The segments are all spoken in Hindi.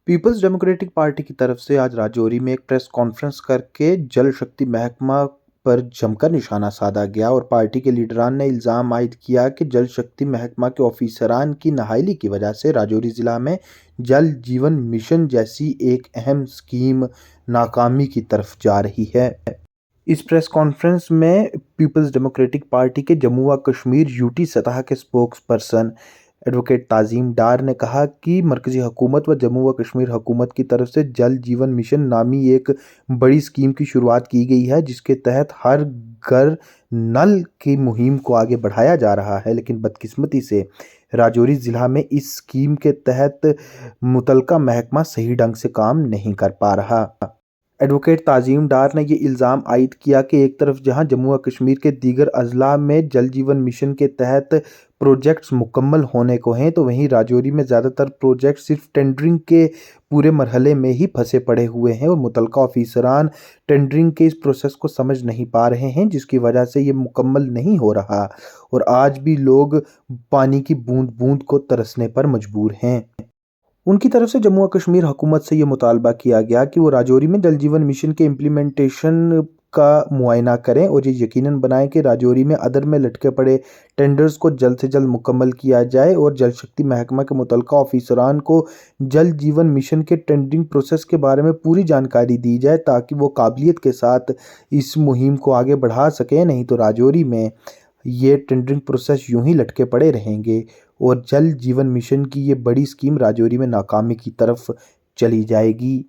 पीपल्स डेमोक्रेटिक पार्टी की तरफ से आज राजौरी में एक प्रेस कॉन्फ्रेंस करके जल शक्ति महकमा पर जमकर निशाना साधा गया और पार्टी के लीडरान ने इल्ज़ाम आयद किया कि जल शक्ति महकमा के ऑफिसरान की नाअहली की वजह से राजौरी ज़िला में जल जीवन मिशन जैसी एक अहम स्कीम नाकामी की तरफ जा रही है। इस प्रेस कॉन्फ्रेंस में पीपल्स डेमोक्रेटिक पार्टी के जम्मू व कश्मीर यूटी सतह के स्पोक्स पर्सन एडवोकेट ताज़ीम डार ने कहा कि मरकज़ी हुकूमत व जम्मू व कश्मीर हुकूमत की तरफ से जल जीवन मिशन नामी एक बड़ी स्कीम की शुरुआत की गई है, जिसके तहत हर घर नल की मुहिम को आगे बढ़ाया जा रहा है। लेकिन बदकिस्मती से राजौरी ज़िला में इस स्कीम के तहत मुतलका महकमा सही ढंग से काम नहीं कर पा रहा। एडवोकेट ताज़ीम डार ने ये इल्ज़ाम आयद किया कि एक तरफ जहां जम्मू व कश्मीर के दीगर अजला में जल जीवन मिशन के तहत प्रोजेक्ट्स मुकम्मल होने को हैं, तो वहीं राजौरी में ज़्यादातर प्रोजेक्ट सिर्फ टेंडरिंग के पूरे मरहले में ही फंसे पड़े हुए हैं और मुतलका ऑफिसरान टेंडरिंग के इस प्रोसेस को समझ नहीं पा रहे हैं, जिसकी वजह से ये मुकम्मल नहीं हो रहा और आज भी लोग पानी की बूंद बूंद को तरसने पर मजबूर हैं। उनकी तरफ से जम्मू व कश्मीर हुकूमत से ये मुतालबा किया गया कि वो राजौरी में जल जीवन मिशन के इम्प्लीमेंटेशन का मुआयना करें और ये यकीनन बनाएं कि राजौरी में अदर में लटके पड़े टेंडर्स को जल्द से जल्द मुकम्मल किया जाए और जल शक्ति महकमा के मुतलका ऑफिसरान को जल जीवन मिशन के टेंडरिंग प्रोसेस के बारे में पूरी जानकारी दी जाए ताकि वो काबिलियत के साथ इस मुहिम को आगे बढ़ा सकें। नहीं तो राजौरी में ये टेंडरिंग प्रोसेस यूं ही लटके पड़े रहेंगे और जल जीवन मिशन की ये बड़ी स्कीम राजौरी में नाकामी की तरफ चली जाएगी।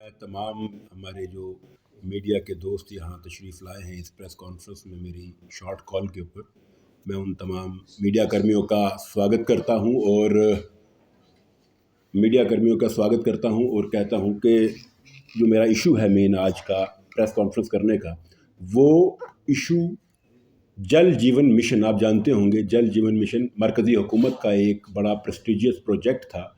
तमाम हमारे जो मीडिया के दोस्त यहाँ तशरीफ़ लाए हैं इस प्रेस कॉन्फ्रेंस में मेरी शॉर्ट कॉल के ऊपर, मैं उन तमाम मीडिया कर्मियों का स्वागत करता हूँ और कहता हूँ कि जो मेरा इशू है मेन आज का प्रेस कॉन्फ्रेंस करने का, वो इशू जल जीवन मिशन। आप जानते होंगे जल जीवन मिशन मरकज़ी हुकूमत का एक बड़ा प्रेस्टिजियस प्रोजेक्ट था,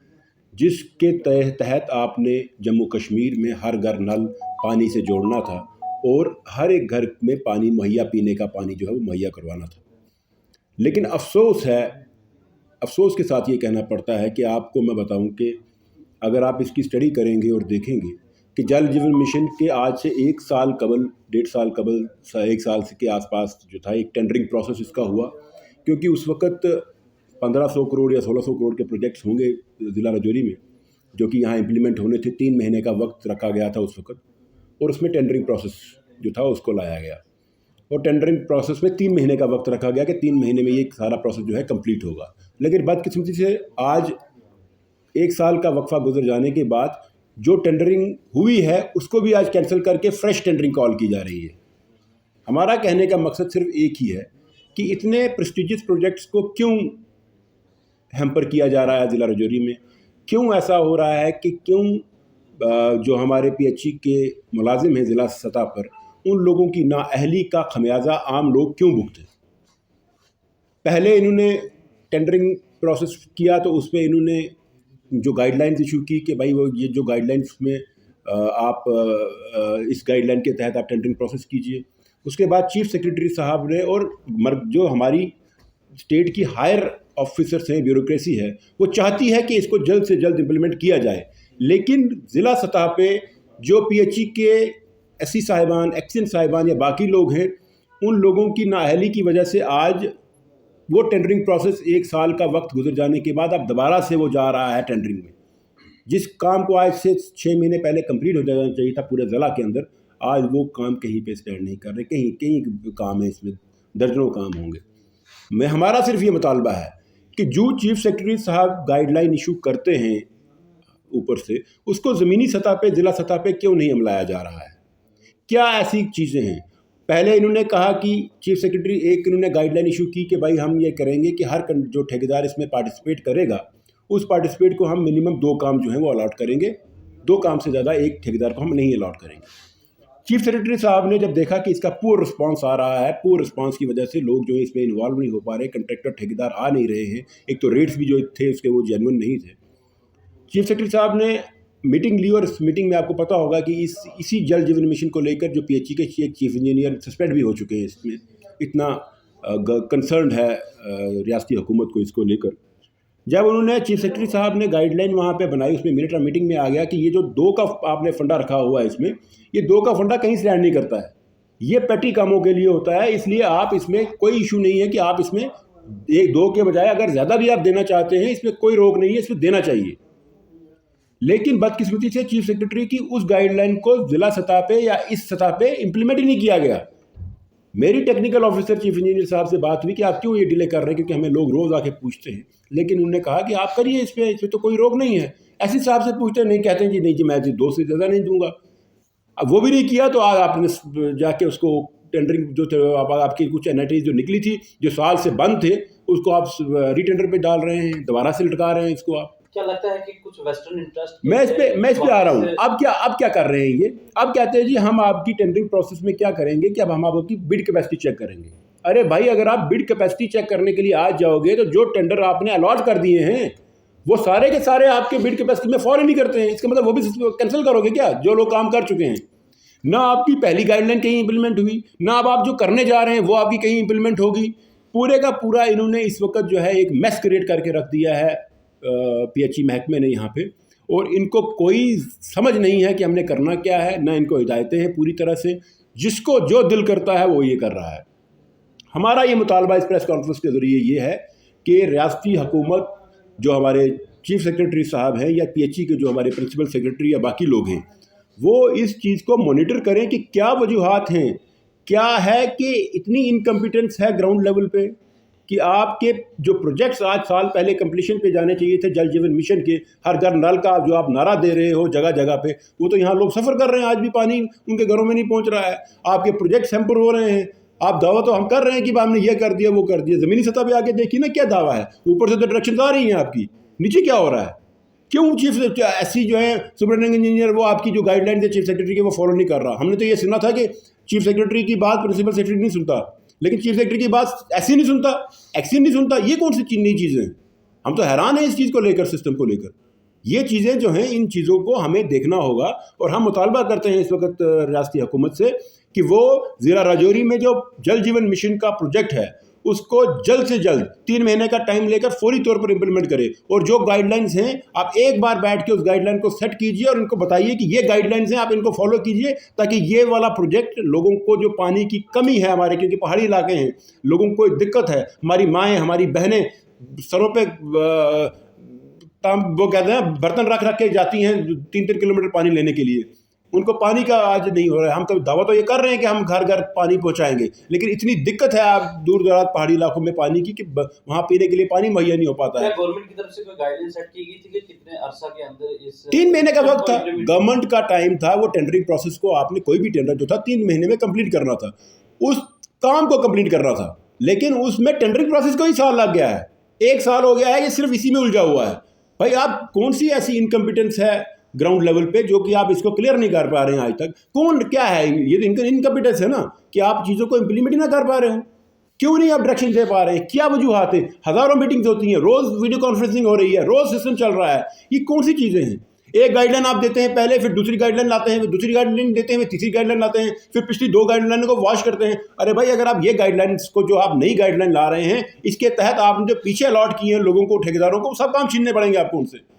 जिसके तहत आपने जम्मू कश्मीर में हर घर नल पानी से जोड़ना था और हर एक घर में पानी मुहैया, पीने का पानी जो है वो मुहैया करवाना था। लेकिन अफसोस के साथ ये कहना पड़ता है कि आपको मैं बताऊं कि अगर आप इसकी स्टडी करेंगे और देखेंगे कि जल जीवन मिशन के आज से 1 साल कबल, 1.5 साल कबल, 1 साल के आसपास जो था एक टेंडरिंग प्रोसेस इसका हुआ, क्योंकि उस वक़्त 1500 करोड़ या 1600 करोड़ के प्रोजेक्ट्स होंगे ज़िला राजौरी में जो कि यहाँ इम्प्लीमेंट होने थे। 3 महीने का वक्त रखा गया था उस वक़्त और उसमें टेंडरिंग प्रोसेस जो था उसको लाया गया और टेंडरिंग प्रोसेस में 3 महीने का वक्त रखा गया कि 3 महीने में ये सारा प्रोसेस जो है कंप्लीट होगा। लेकिन बदकिस्मती से आज 1 साल का वक्फा गुजर जाने के बाद जो टेंडरिंग हुई है उसको भी आज कैंसिल करके फ्रेश टेंडरिंग कॉल की जा रही है। हमारा कहने का मकसद सिर्फ एक ही है कि इतने प्रेस्टिजियस प्रोजेक्ट्स को क्यों हैम्पर किया जा रहा है ज़िला राजौरी में, क्यों ऐसा हो रहा है कि क्यों जो हमारे पीएचई के मुलाजिम हैं ज़िला सतह पर, उन लोगों की नाअहली का खमियाजा आम लोग क्यों भुगते। पहले इन्होंने टेंडरिंग प्रोसेस किया तो उसमें इन्होंने जो गाइडलाइंस इशू की कि भाई वो ये जो गाइडलाइंस में आप इस गाइडलाइन के तहत आप टेंडरिंग प्रोसेस कीजिए। उसके बाद चीफ सेक्रेटरी साहब ने और जो हमारी स्टेट की हायर ऑफिसर्स हैं, ब्यूरोक्रेसी है, वो चाहती है कि इसको जल्द से जल्द इम्प्लीमेंट किया जाए। लेकिन ज़िला सतह पे जो पीएचई के एससी साहिबान, एक्शन साहिबान या बाकी लोग हैं, उन लोगों की नाअहली की वजह से आज वो टेंडरिंग प्रोसेस 1 साल का वक्त गुजर जाने के बाद अब दोबारा से वो जा रहा है टेंडरिंग में। जिस काम को आज से 6 महीने पहले कंप्लीट हो जाना चाहिए था पूरे ज़िला के अंदर, आज वो काम कहीं पे स्टैंड नहीं कर रहे। कहीं काम है, इसमें दर्जनों काम होंगे। हमारा सिर्फ ये मुतालबा है कि जो चीफ सेक्रेटरी साहब गाइडलाइन इशू करते हैं ऊपर से, उसको ज़मीनी सतह पे, ज़िला सतह पे क्यों नहीं अमलाया जा रहा है। क्या ऐसी चीज़ें हैं। पहले इन्होंने कहा कि चीफ सेक्रेटरी एक इन्होंने गाइडलाइन इशू की कि भाई हम ये करेंगे कि हर जो ठेकेदार इसमें पार्टिसिपेट करेगा, उस पार्टिसिपेट को हम मिनिमम 2 काम जो हैं वो अलॉट करेंगे, 2 काम से ज़्यादा एक ठेकेदार को हम नहीं अलॉट करेंगे। चीफ सेक्रेटरी साहब ने जब देखा कि इसका पुअर रिस्पॉन्स आ रहा है, पुअर रिस्पॉन्स की वजह से लोग जो है इसमें इन्वॉल्व नहीं हो पा रहे, कंट्रैक्टर ठेकेदार आ नहीं रहे हैं, एक तो रेट्स भी जो थे उसके वो जेन्युइन नहीं थे। चीफ सेक्रेटरी साहब ने मीटिंग ली और इस मीटिंग में आपको पता होगा कि इसी जल जीवन मिशन को लेकर जो पीएचई के एक चीफ इंजीनियर सस्पेंड भी हो चुके हैं। इसमें इतना कंसर्न है रियासती हुकूमत को इसको लेकर। जब उन्होंने चीफ सेक्रेटरी साहब ने गाइडलाइन वहाँ पे बनाई, उसमें मिनट मीटिंग में आ गया कि ये जो 2 का आपने फंडा रखा हुआ है इसमें, ये 2 का फंडा कहीं स्टैंड नहीं करता है, ये पेटी कामों के लिए होता है, इसलिए आप इसमें कोई इशू नहीं है कि आप इसमें 1-2 के बजाय अगर ज़्यादा भी आप देना चाहते हैं, इसमें कोई रोक नहीं है, इसमें देना चाहिए। लेकिन बदकिस्मती से चीफ सेक्रेटरी की उस गाइडलाइन को जिला सतह पे या इस सतह पे इम्प्लीमेंट ही नहीं किया गया। मेरी टेक्निकल ऑफिसर चीफ इंजीनियर साहब से बात हुई कि आप क्यों ये डिले कर रहे हैं, क्योंकि हमें लोग रोज़ आके पूछते हैं, लेकिन उन्होंने कहा कि आप करिए, इस पे तो कोई रोक नहीं है। ऐसे साहब से पूछते नहीं, कहते हैं जी नहीं जी मैं जी 2 से ज़्यादा नहीं दूंगा। अब वो भी नहीं किया तो आज आपने जाके उसको टेंडरिंग जो थे, आपकी कुछ एनआईटी जो निकली थी जो साल से बंद थे, उसको आप रीटेंडर पे डाल रहे हैं, दोबारा से लटका रहे हैं इसको। आप क्या लगता है कि कुछ वेस्टर्न इंटरेस्ट मैं इस पे आ रहा हूँ। अब क्या कर रहे हैं ये, अब कहते हैं जी हम आपकी टेंडरिंग प्रोसेस में क्या करेंगे कि अब हम आपकी बिड कैपेसिटी चेक करेंगे। अरे भाई, अगर आप बिड कैपेसिटी चेक करने के लिए आज जाओगे तो जो टेंडर आपने अलॉट कर दिए हैं वो सारे के सारे आपके बिड कैपेसिटी में फॉल ही नहीं करते हैं। इसका मतलब वो भी कैंसिल करोगे क्या, जो लोग काम कर चुके हैं? ना आपकी पहली गाइडलाइन कहीं इंप्लीमेंट हुई, ना अब आप जो करने जा रहे हैं वो आपकी कहीं इंप्लीमेंट होगी। पूरे का पूरा इन्होंने इस वक्त जो है एक मेस क्रिएट करके रख दिया है पीएचई महकमे ने यहाँ पे, और इनको कोई समझ नहीं है कि हमने करना क्या है, ना इनको हिदायतें हैं पूरी तरह से। जिसको जो दिल करता है वो ये कर रहा है। हमारा ये मुतालबा इस प्रेस कॉन्फ्रेंस के ज़रिए ये है कि रियासती हुकूमत, जो हमारे चीफ सेक्रेटरी साहब हैं या पीएचई के जो हमारे प्रिंसिपल सेक्रेटरी या बाकी लोग हैं, वो इस चीज़ को मॉनिटर करें कि क्या वजूहात हैं, क्या है कि इतनी इनकम्पिटेंस है ग्राउंड लेवल पे कि आपके जो प्रोजेक्ट्स आज साल पहले कंप्लीशन पे जाने चाहिए थे जल जीवन मिशन के, हर घर नल का जो आप नारा दे रहे हो जगह जगह पे, वो तो यहाँ लोग सफ़र कर रहे हैं, आज भी पानी उनके घरों में नहीं पहुँच रहा है। आपके प्रोजेक्ट्स हैम्पर हो रहे हैं। आप दावा तो हम कर रहे हैं कि हमने ये कर दिया वो कर दिया, ज़मीनी सतह पे आके देखिए ना क्या दावा है। ऊपर से तो डायरेक्शन आ रही हैं आपकी, नीचे क्या हो रहा है? क्यों चीफ ऐसी जो है सुपरिटेंडेंट इंजीनियर वो आपकी जो गाइडलाइन है चीफ सेक्रेटरी की वो फॉलो नहीं कर रहा? हमने तो ये सुना था कि चीफ सेक्रेटरी की बात प्रिंसिपल सेक्रेटरी नहीं सुनता, लेकिन चीफ सेक्रेटरी की बात ऐसी नहीं सुनता, एक्शन नहीं सुनता। ये कौन सी नई चीज़ें हैं? हम तो हैरान हैं इस चीज़ को लेकर, सिस्टम को लेकर। ये चीज़ें जो हैं, इन चीज़ों को हमें देखना होगा, और हम मुतालबा करते हैं इस वक्त रियासती हुकूमत से कि वो ज़िला राजौरी में जो जल जीवन मिशन का प्रोजेक्ट है उसको जल्द से जल्द 3 महीने का टाइम लेकर फौरी तौर पर इम्प्लीमेंट करे। और जो गाइडलाइंस हैं आप एक बार बैठ के उस गाइडलाइन को सेट कीजिए और इनको बताइए कि ये गाइडलाइंस हैं, आप इनको फॉलो कीजिए, ताकि ये वाला प्रोजेक्ट लोगों को, जो पानी की कमी है हमारे, क्योंकि पहाड़ी इलाके हैं, लोगों को दिक्कत है, हमारी माएँ हमारी बहनें सरों पर वो कहते हैं बर्तन रख रख के जाती हैं 3-3 किलोमीटर पानी लेने के लिए, उनको पानी का आज नहीं हो रहा है। हम तो दावा तो ये कर रहे हैं कि हम घर घर पानी पहुंचाएंगे, लेकिन इतनी दिक्कत है आप दूर दराज पहाड़ी इलाकों में पानी की कि वहाँ पीने के लिए पानी मुहैया नहीं हो पाता है। गवर्नमेंट की तरफ से कोई गाइडलाइन सेट की गई थी कि कितने अरसा के अंदर इस 3 महीने का वक्त था, गवर्नमेंट का टाइम था। वो टेंडरिंग प्रोसेस को आपने कोई भी टेंडर जो था 3 महीने में कंप्लीट करना था, उस काम को कंप्लीट करना था, लेकिन उसमें टेंडरिंग प्रोसेस को ही साल लग गया है। 1 साल हो गया है, ये सिर्फ इसी में उलझा हुआ है। भाई आप कौन सी ऐसी इनकम्पिटेंस है ग्राउंड लेवल पे जो कि आप इसको क्लियर नहीं कर पा रहे हैं आज तक? कौन क्या है ये? तो इनकम्पिटेंस है ना कि आप चीज़ों को इम्प्लीमेंट ही ना कर पा रहे हो। क्यों नहीं आप डायरेक्शन दे पा रहे हैं? क्या वजूहात है? हज़ारों मीटिंग्स होती हैं, रोज़ वीडियो कॉन्फ्रेंसिंग हो रही है, रोज़ सिस्टम चल रहा है। ये कौन सी चीज़ें हैं? एक गाइडलाइन आप देते हैं पहले, फिर दूसरी गाइडलाइन लाते हैं, फिर दूसरी गाइडलाइन देते हैं, फिर तीसरी गाइडलाइन लाते हैं, फिर पिछली 2 गाइडलाइन को वॉश करते हैं। अरे भाई, अगर आप ये गाइडलाइंस को, जो आप नई गाइडलाइन ला रहे हैं, इसके तहत आपने जो पीछे अलॉट किए हैं लोगों को, ठेकेदारों को, सब काम छीनने पड़ेंगे आपको उनसे।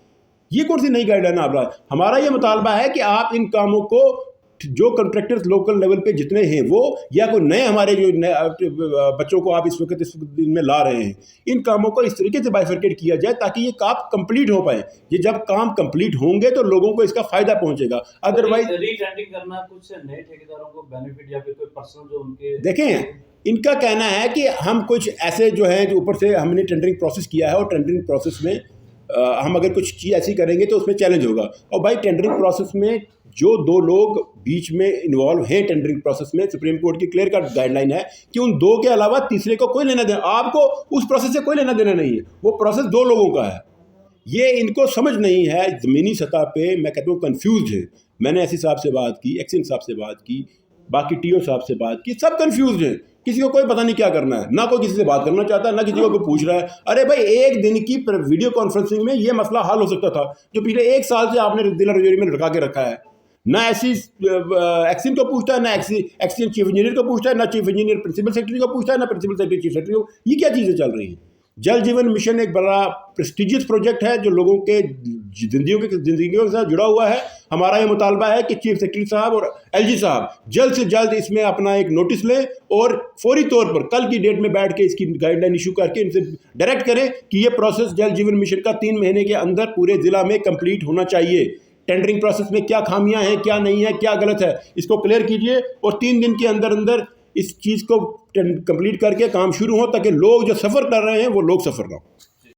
ये कौन सी नई गाइडलाइन आप रहा है? हमारा ये मुतालबा है कि आप इन कामों को, जो कॉन्ट्रैक्टर्स लोकल लेवल पे जितने हैं वो, या कोई नए हमारे जो बच्चों को आप इस वक्त में ला रहे हैं, इन कामों को इस तरीके से बाइफरकेट किया जाए ताकि ये काम कंप्लीट हो पाए। ये जब काम कंप्लीट होंगे तो लोगों को इसका फायदा पहुंचेगा। अदरवाइज रीटेंडरिंग करना कुछ नए ठेकेदारों को बेनिफिट या फिर कोई पर्सनल जो उनके, देखें, इनका कहना है कि हम कुछ ऐसे जो हैं, जो ऊपर से हमने टेंडरिंग प्रोसेस किया है और टेंडरिंग प्रोसेस में हम अगर कुछ चीज़ ऐसी करेंगे तो उसमें चैलेंज होगा। और भाई, टेंडरिंग प्रोसेस में जो 2 लोग बीच में इन्वॉल्व हैं टेंडरिंग प्रोसेस में, सुप्रीम कोर्ट की क्लियर कट गाइडलाइन है कि उन 2 के अलावा तीसरे को कोई लेना देना, आपको उस प्रोसेस से कोई लेना देना नहीं है। वो प्रोसेस 2 लोगों का है। ये इनको समझ नहीं है। ज़मीनी सतह पे मैं कहता हूँ कन्फ्यूज़ है। मैंने एससी साहब से बात की, एक्शन साहब से बात की, बाकी टीओ साहब से बात की, सब कन्फ्यूज़ हैं। किसी को कोई पता नहीं क्या करना है, ना कोई किसी से बात करना चाहता है, ना किसी को कोई पूछ रहा है। अरे भाई, एक दिन की वीडियो कॉन्फ्रेंसिंग में ये मसला हल हो सकता था, जो पिछले 1 साल से आपने जिला राजौरी में लटका के रखा है। ना ऐसी एक्शन को पूछता है, ना एक्शन चीफ इंजीनियर को पूछता है, ना चीफ इंजीनियर प्रिंसिपल सेक्रेटरी को पूछता है, ना प्रिंसिपल सेक्रेटरी चीफ सेक्रेटरी को। ये क्या चीज़ें चल रही हैं? जल जीवन मिशन एक बड़ा प्रेस्टिजियस प्रोजेक्ट है जो लोगों के जिंदगियों के साथ जुड़ा हुआ है। हमारा ये मुतालबा है कि चीफ सेक्रेटरी साहब और एलजी साहब जल्द से जल्द इसमें अपना एक नोटिस लें और फौरी तौर पर कल की डेट में बैठ के इसकी गाइडलाइन इशू करके इनसे डायरेक्ट करें कि ये प्रोसेस जल जीवन मिशन का 3 महीने के अंदर पूरे ज़िला में कंप्लीट होना चाहिए। टेंडरिंग प्रोसेस में क्या खामियां हैं, क्या नहीं है, क्या गलत है, इसको क्लियर कीजिए और 3 दिन के अंदर अंदर इस चीज़ को कंप्लीट करके काम शुरू हो ताकि लोग जो सफ़र कर रहे हैं वो लोग सफ़र ना हो।